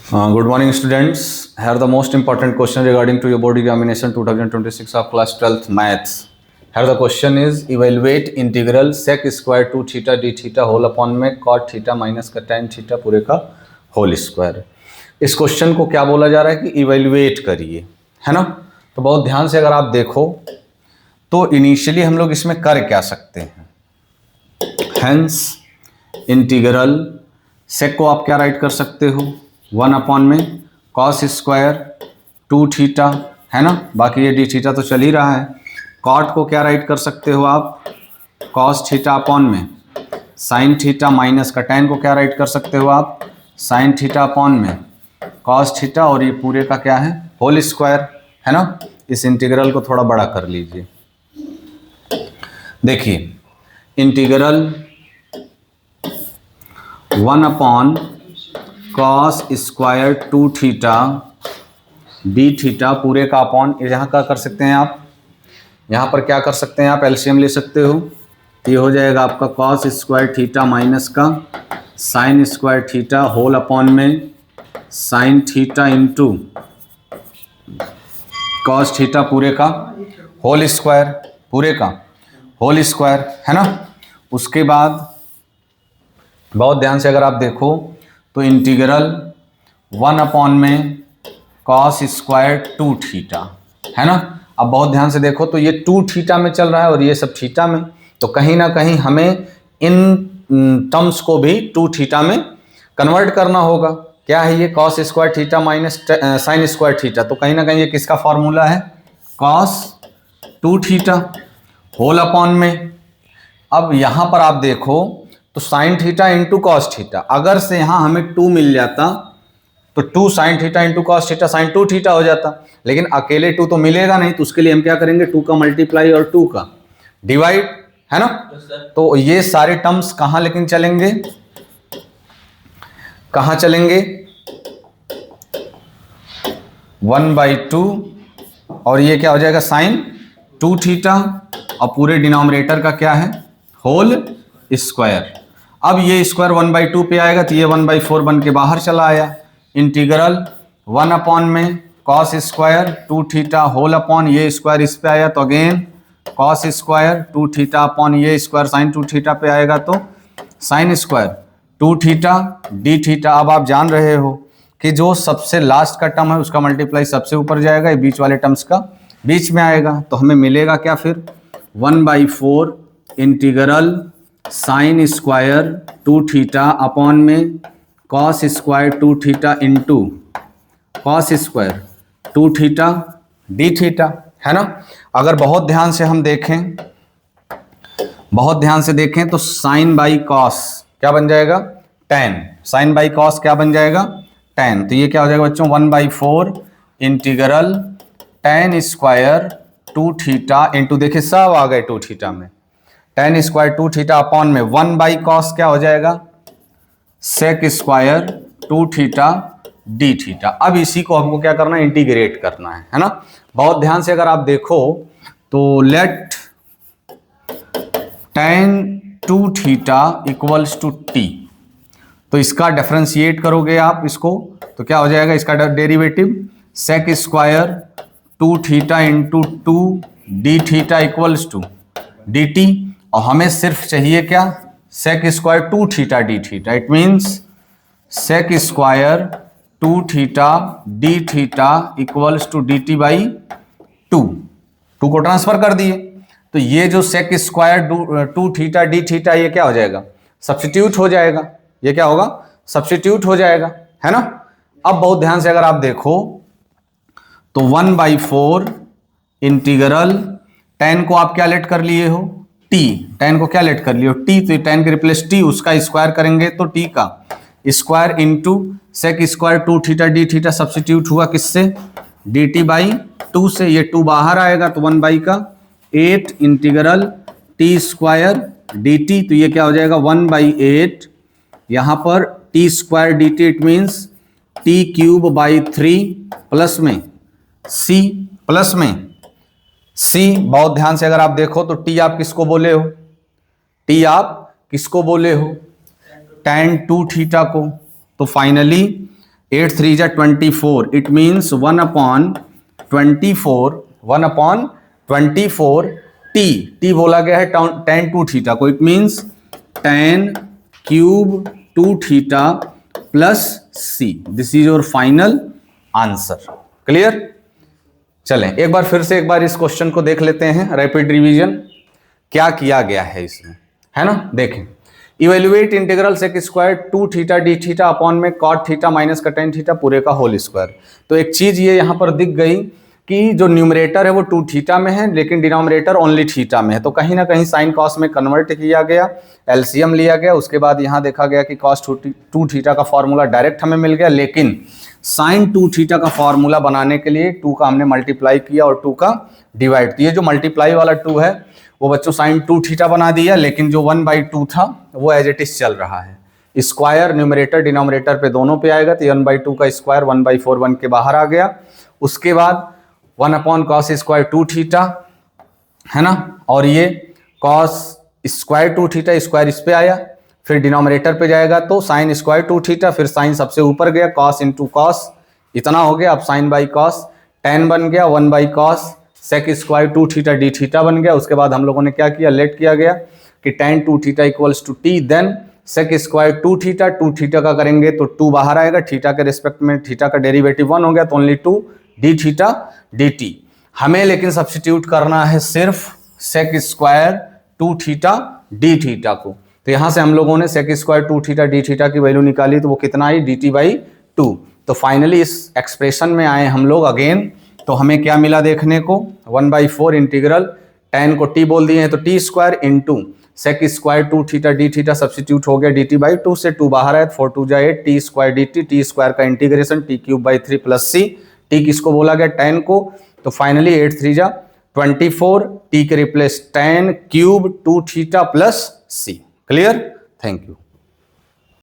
Good morning, students. Here are the most important question regarding to your board examination 2026 of class 12th maths. Here the question is evaluate integral sec square 2 theta d theta whole upon में cot theta minus का tan theta पूरे का whole square. इस question को क्या बोला जा रहा है कि इवेल्युएट करिए, है ना। तो बहुत ध्यान से अगर आप देखो तो इनिशियली हम लोग इसमें कर क्या सकते हैं, हेंस इंटीग्रल सेक को आप क्या राइट कर सकते हो 1 अपॉन में कॉस स्क्वायर 2 थीटा, है ना। बाकी ये डी थीटा तो चल ही रहा है। कॉट को क्या राइट कर सकते हो आप कॉस थीटा अपॉन में साइन थीटा माइनस का टैन को क्या राइट कर सकते हो आप साइन थीटा अपॉन में कॉस थीटा, और ये पूरे का क्या है होल स्क्वायर, है ना। इस इंटीग्रल को थोड़ा बड़ा कर लीजिए। देखिए integral 1 upon cos square 2 theta d theta पूरे का अपॉन, यहाँ क्या कर सकते हैं आप, यहाँ पर क्या कर सकते हैं आप एलसीएम ले सकते हो। ये हो जाएगा आपका कॉस स्क्वायर थीटा माइनस का sine square theta whole upon में sine theta into cos theta पूरे का होल स्क्वायर, पूरे का होल स्क्वायर, है ना। उसके बाद बहुत ध्यान से अगर आप देखो तो इंटीग्रल 1 अपॉन में कॉस स्क्वायर 2 थीटा, है ना। अब बहुत ध्यान से देखो तो ये 2 थीटा में चल रहा है और ये सब थीटा में, तो कहीं ना कहीं हमें इन टर्म्स को भी 2 थीटा में कन्वर्ट करना होगा। क्या है ये cos square theta minus sign square theta, तो कहीं ना कहीं ये किसका फॉर्मूला है कॉस 2 थीटा होल अपॉन में। अब यहाँ पर आप देखो तो sign theta into cos theta, अगर से यहाँ हमें 2 मिल जाता तो 2 sign theta into cos theta sine 2 theta हो जाता, लेकिन अकेले 2 तो मिलेगा नहीं, तो उसके लिए हम क्या करेंगे 2 का मल्टीप्लाई और 2 का डिवाइड, है ना। तो ये सारे टर्म्स कहाँ लेकिन चलेंगे, कहाँ चलेंगे 1/2, और ये क्या हो जाएगा साइन 2 थीटा, और पूरे डिनोमिनेटर का क्या है होल स्क्वायर। अब ये स्क्वायर 1/2 पे आएगा तो ये 1/4 बन के बाहर चला आया। इंटीग्रल 1 अपॉन में cos square 2 theta whole upon ये स्क्वायर इस पे आया तो again cos square 2 theta upon ये स्क्वायर साइन 2 थीटा पे आएगा तो sine square 2 theta d theta. अब आप जान रहे हो कि जो सबसे लास्ट का टर्म है उसका मल्टीप्लाई सबसे ऊपर जाएगा, ये बीच वाले टर्म्स का बीच में आएगा, तो हमें मिलेगा क्या फिर 1/4 integral sine square 2 theta upon में cos square 2 theta into cos square 2 theta d theta, है ना। अगर बहुत ध्यान से हम देखें, बहुत ध्यान से देखें तो साइन बाई कॉस क्या बन जाएगा tan, साइन बाई कॉस क्या बन जाएगा tan, तो ये क्या हो जाएगा बच्चों 1/4 integral tan square 2 theta into, देखिए सब आ गए 2 थीटा में, tan स्क्वायर 2 थीटा अपॉन में 1/cos क्या हो जाएगा sec square 2 theta d theta. अब इसी को हमको क्या करना है इंटीग्रेट करना है ना। बहुत ध्यान से अगर आप देखो तो let tan 2 theta equals to t, तो इसका डिफरेंशिएट करोगे आप इसको तो क्या हो जाएगा इसका derivative sec square 2 theta into 2 d theta equals to d t, और हमें सिर्फ चाहिए क्या sec square 2 theta d theta, it means sec square 2 theta d theta equals to d t by 2 को ट्रांसफर कर दिए, तो ये जो sec square 2 theta d theta ये क्या हो जाएगा सब्स्टिट्यूट हो जाएगा, ये क्या होगा सब्स्टिट्यूट हो जाएगा, है ना। अब बहुत ध्यान से अगर आप देखो तो 1/4 इंटीग्रल tan को आप क्या लेट कर लिए हो t, tan को क्या लेट कर लिए हो t, तो tan के रिप्लेस t उसका स्क्वायर करेंगे तो t का square into sec square 2 theta d theta substitute हुआ किससे dt बाई 2 से, ये 2 बाहर आएगा तो 1/8 इंटीग्रल t स्क्वायर dt, तो ये क्या हो जाएगा 1/8 यहाँ पर t square dt, it means t cube by 3 plus में c, प्लस में c। बहुत ध्यान से अगर आप देखो तो t आप किसको बोले हो, t आप किसको बोले हो tan 2 थीटा को, तो फाइनली 8 3 जा 24, इट मीन्स 1/24 टी बोला गया है tan 2 थीटा को, it means tan cube 2 theta plus c. This is your final answer. Clear? चलें एक बार फिर से एक बार इस क्वेश्चन को देख लेते हैं, रैपिड रिवीजन क्या किया गया है इसमें, है ना। देखें, evaluate integral sec square 2 theta d theta upon में कॉट थीटा माइनस का tan थीटा पूरे का होल स्क्वायर। तो एक चीज ये यहाँ पर दिख गई कि जो न्यूमरेटर है वो 2 थीटा में है लेकिन डिनोमिनेटर ओनली थीटा में है, तो कहीं ना कहीं साइन कॉस में कन्वर्ट किया गया, एलसीएम लिया गया। उसके बाद यहाँ देखा गया कि कॉस 2 थीटा का फॉर्मूला डायरेक्ट हमें मिल गया, लेकिन साइन 2 थीटा का फॉर्मूला बनाने के लिए 2 का हमने मल्टीप्लाई किया और 2 का डिवाइड। तो ये जो मल्टीप्लाई वाला 2 है वो बच्चों साइन 2 थीटा बना दिया, लेकिन जो 1/2 था वो एज इट इज चल रहा है। स्क्वायर न्यूमरेटर डिनोमिनेटर पे दोनों पे आएगा, तो 1/2 का स्क्वायर 1/4 1 के बाहर आ गया। उसके बाद 1/cos स्क्वायर 2 थीटा, है ना, और ये cos स्क्वायर 2 थीटा स्क्वायर इस पे आया, फिर डिनोमिनेटर पे जाएगा तो साइन स्क्वायर 2 थीटा, फिर साइन सबसे ऊपर गया, cos इंटू कॉस इतना हो गया, अब साइन बाई कॉस, tan बन गया 1/cos sec square 2 theta d theta बन गया। उसके बाद हम लोगों ने क्या किया, लेट किया गया कि tan 2 theta equals to t, then sec square 2 theta का करेंगे तो 2 बाहर आएगा, थीटा के रिस्पेक्ट में थीटा का डेरिवेटिव 1 हो गया, तो only 2 d theta d t. हमें लेकिन सब्स्टिट्यूट करना है सिर्फ sec square 2 theta d theta को, तो यहां से हम लोगों ने sec square 2 theta d theta की वैल्यू निकाली, तो वो कितना आई, डी टी बाई 2। तो फाइनली इस एक्सप्रेशन में आए हम लोग अगेन, तो हमें क्या मिला देखने को, 1/4 इंटीग्रल tan को t बोल दिए हैं तो t square into sec square 2 theta d theta substitute हो गया डी टी बाई 2 से 2 बाहर आया, 4 2 8 t square d t square का integration t cube by 3 plus c, t किसको बोला गया, tan को, तो फाइनली 8 3 जा 24, टी के replace tan cube 2 theta plus c. Clear? Thank you.